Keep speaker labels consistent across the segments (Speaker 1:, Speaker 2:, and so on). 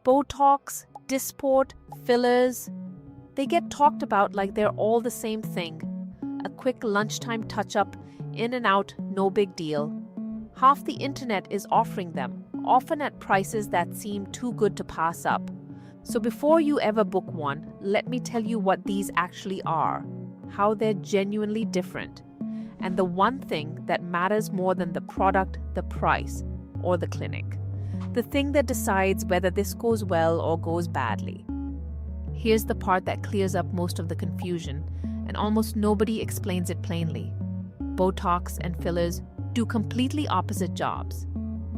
Speaker 1: Botox, Dysport, fillers, they get talked about like they're all the same thing. A quick lunchtime touch-up, in and out, no big deal. Half the internet is offering them, often at prices that seem too good to pass up. So before you ever book one, let me tell you what these actually are, how they're genuinely different, and the one thing that matters more than the product, the price, or the clinic. The thing that decides whether this goes well or goes badly. Here's the part that clears up most of the confusion, and almost nobody explains it plainly. Botox and fillers do completely opposite jobs.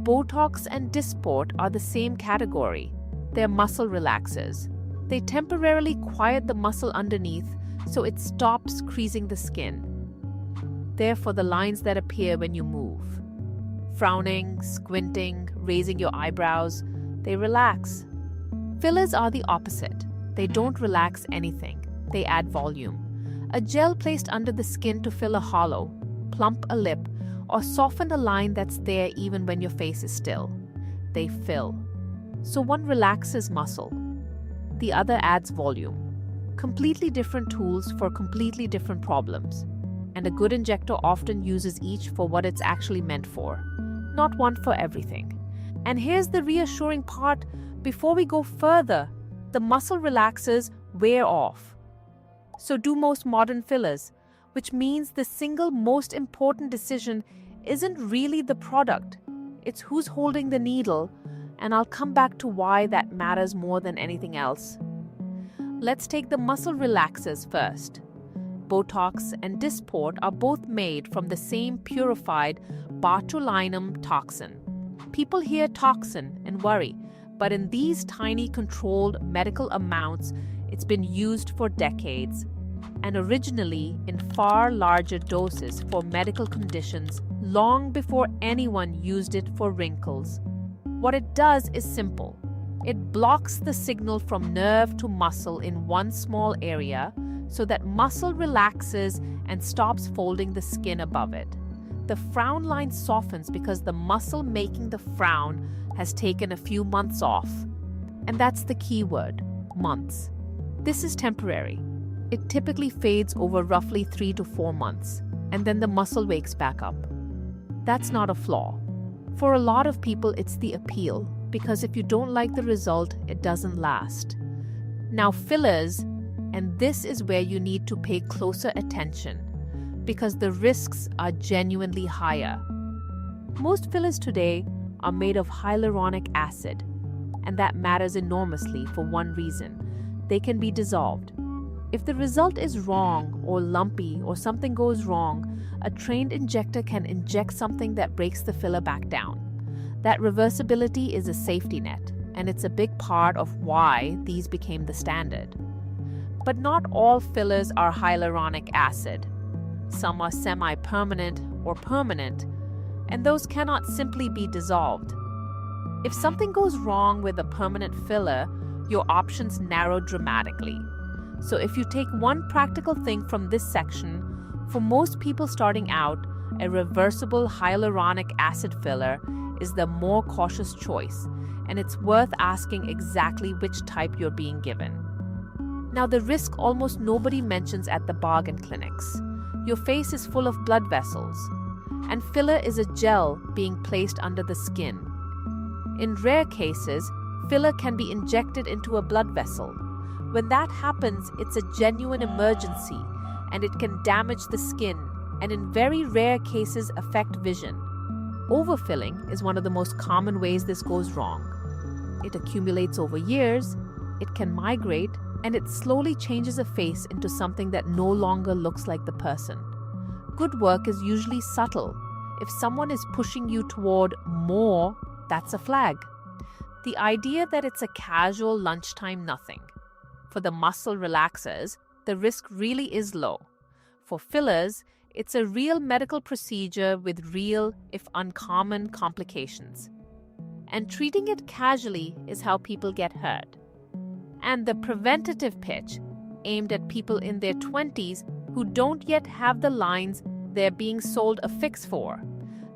Speaker 1: Botox and Dysport are the same category. They're muscle relaxers. They temporarily quiet the muscle underneath so it stops creasing the skin. They're for the lines that appear when you move. Frowning, squinting, raising your eyebrows, they relax. Fillers are the opposite. They don't relax anything. They add volume. A gel placed under the skin to fill a hollow, plump a lip, or soften a line that's there even when your face is still. They fill. So one relaxes muscle. The other adds volume. Completely different tools for completely different problems. And a good injector often uses each for what it's actually meant for, not one for everything. And here's the reassuring part before we go further. The muscle relaxers wear off. So do most modern fillers, which means the single most important decision isn't really the product. It's who's holding the needle, and I'll come back to why that matters more than anything else. Let's take the muscle relaxers first. Botox and Dysport are both made from the same purified botulinum toxin. People hear toxin and worry, but in these tiny controlled medical amounts, it's been used for decades, and originally in far larger doses for medical conditions long before anyone used it for wrinkles. What it does is simple. It blocks the signal from nerve to muscle in one small area so that muscle relaxes and stops folding the skin above it. The frown line softens because the muscle making the frown has taken a few months off. And that's the key word, months. This is temporary. It typically fades over roughly 3 to 4 months, and then the muscle wakes back up. That's not a flaw. For a lot of people, it's the appeal, because if you don't like the result, it doesn't last. Now, fillers, and this is where you need to pay closer attention, because the risks are genuinely higher. Most fillers today are made of hyaluronic acid, and that matters enormously for one reason. They can be dissolved. If the result is wrong or lumpy or something goes wrong, a trained injector can inject something that breaks the filler back down. That reversibility is a safety net, and it's a big part of why these became the standard. But not all fillers are hyaluronic acid. Some are semi-permanent or permanent, and those cannot simply be dissolved. If something goes wrong with a permanent filler, your options narrow dramatically. So if you take one practical thing from this section, for most people starting out, a reversible hyaluronic acid filler is the more cautious choice, and it's worth asking exactly which type you're being given. Now, the risk almost nobody mentions at the bargain clinics. Your face is full of blood vessels, and filler is a gel being placed under the skin. In rare cases, filler can be injected into a blood vessel. When that happens, it's a genuine emergency, and it can damage the skin, and in very rare cases affect vision. Overfilling is one of the most common ways this goes wrong. It accumulates over years, it can migrate, and it slowly changes a face into something that no longer looks like the person. Good work is usually subtle. If someone is pushing you toward more, that's a flag. The idea that it's a casual lunchtime nothing. For the muscle relaxers, the risk really is low. For fillers, it's a real medical procedure with real, if uncommon, complications. And treating it casually is how people get hurt. And the preventative pitch, aimed at people in their 20s who don't yet have the lines they're being sold a fix for.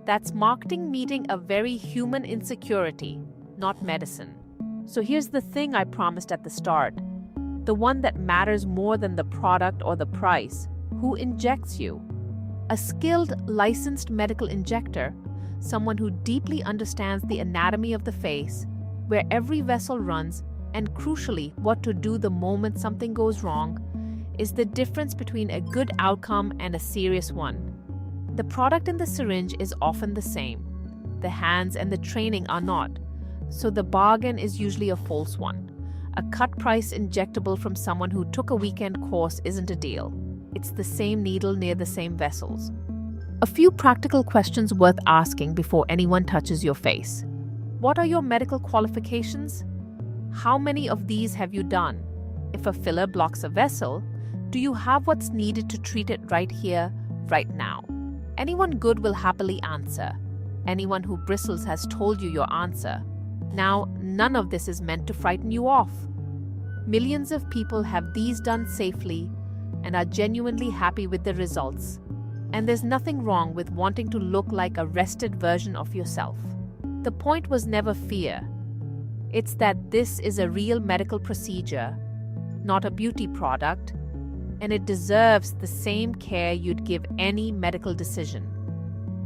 Speaker 1: That's marketing meeting a very human insecurity, not medicine. So here's the thing I promised at the start. The one that matters more than the product or the price: who injects you. A skilled, licensed medical injector, someone who deeply understands the anatomy of the face, where every vessel runs, and crucially, what to do the moment something goes wrong, is the difference between a good outcome and a serious one. The product in the syringe is often the same. The hands and the training are not, so the bargain is usually a false one. A cut-price injectable from someone who took a weekend course isn't a deal. It's the same needle near the same vessels. A few practical questions worth asking before anyone touches your face. What are your medical qualifications? How many of these have you done? If a filler blocks a vessel, do you have what's needed to treat it right here, right now? Anyone good will happily answer. Anyone who bristles has told you your answer. Now, none of this is meant to frighten you off. Millions of people have these done safely and are genuinely happy with the results. And there's nothing wrong with wanting to look like a rested version of yourself. The point was never fear. It's that this is a real medical procedure, not a beauty product, and it deserves the same care you'd give any medical decision.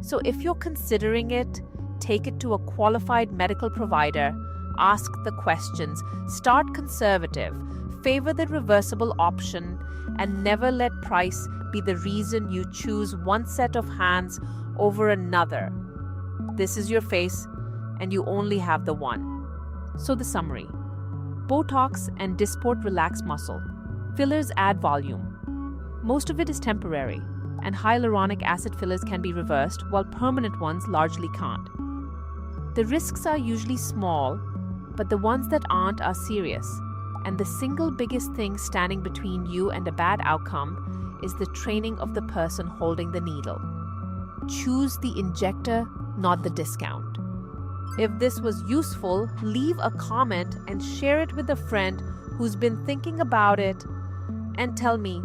Speaker 1: So if you're considering it, take it to a qualified medical provider, ask the questions, start conservative, favor the reversible option, and never let price be the reason you choose one set of hands over another. This is your face, and you only have the one. So the summary: Botox and Dysport relax muscle. Fillers add volume. Most of it is temporary, and hyaluronic acid fillers can be reversed, while permanent ones largely can't. The risks are usually small, but the ones that aren't are serious. And the single biggest thing standing between you and a bad outcome is the training of the person holding the needle. Choose the injector, not the discount. If this was useful, leave a comment and share it with a friend who's been thinking about it. And tell me,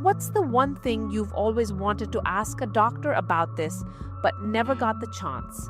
Speaker 1: what's the one thing you've always wanted to ask a doctor about this but never got the chance?